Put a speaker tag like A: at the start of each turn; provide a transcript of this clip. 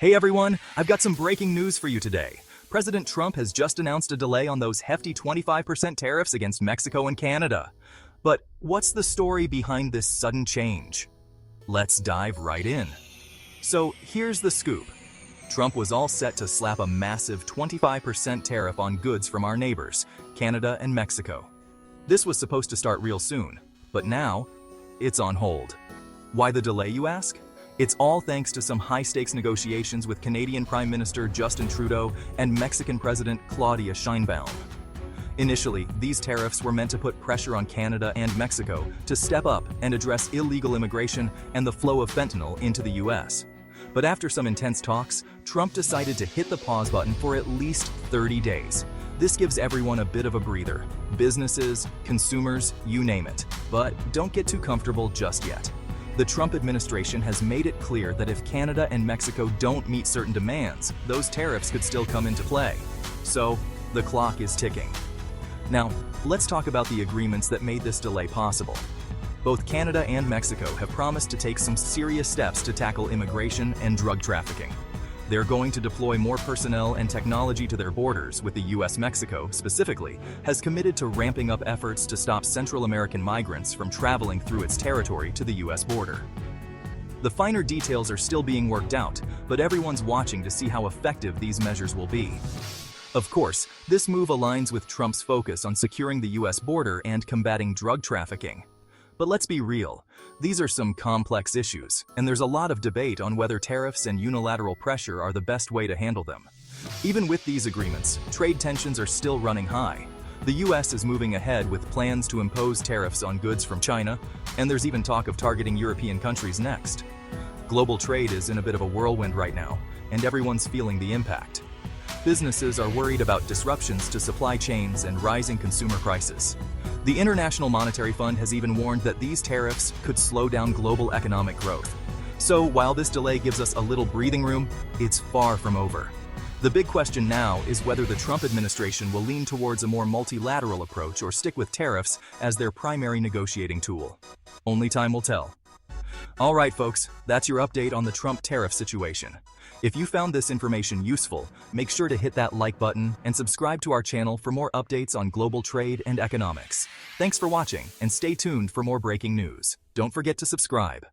A: Hey everyone, I've got some breaking news for you today. President Trump has just announced a delay on those hefty 25% tariffs against Mexico and Canada. But what's the story behind this sudden change? Let's dive right in. So here's the scoop. Trump was all set to slap a massive 25% tariff on goods from our neighbors, Canada and Mexico. This was supposed to start real soon, but now it's on hold. Why the delay, you ask? It's all thanks to some high-stakes negotiations with Canadian Prime Minister Justin Trudeau and Mexican President Claudia Sheinbaum. Initially, these tariffs were meant to put pressure on Canada and Mexico to step up and address illegal immigration and the flow of fentanyl into the U.S. But after some intense talks, Trump decided to hit the pause button for at least 30 days. This gives everyone a bit of a breather. Businesses, consumers, you name it. But don't get too comfortable just yet. The Trump administration has made it clear that if Canada and Mexico don't meet certain demands, those tariffs could still come into play. So, the clock is ticking. Now, let's talk about the agreements that made this delay possible. Both Canada and Mexico have promised to take some serious steps to tackle immigration and drug trafficking. They're going to deploy more personnel and technology to their borders, with the U.S. Mexico, specifically, has committed to ramping up efforts to stop Central American migrants from traveling through its territory to the U.S. border. The finer details are still being worked out, but everyone's watching to see how effective these measures will be. Of course, this move aligns with Trump's focus on securing the U.S. border and combating drug trafficking. But let's be real, these are some complex issues, and there's a lot of debate on whether tariffs and unilateral pressure are the best way to handle them. Even with these agreements, trade tensions are still running high. The U.S. is moving ahead with plans to impose tariffs on goods from China, and there's even talk of targeting European countries next. Global trade is in a bit of a whirlwind right now, and everyone's feeling the impact. Businesses are worried about disruptions to supply chains and rising consumer prices. The International Monetary Fund has even warned that these tariffs could slow down global economic growth. So while this delay gives us a little breathing room, it's far from over. The big question now is whether the Trump administration will lean towards a more multilateral approach or stick with tariffs as their primary negotiating tool. Only time will tell. All right, folks, that's your update on the Trump tariff situation. If you found this information useful, make sure to hit that like button and subscribe to our channel for more updates on global trade and economics. Thanks for watching, and stay tuned for more breaking news. Don't forget to subscribe.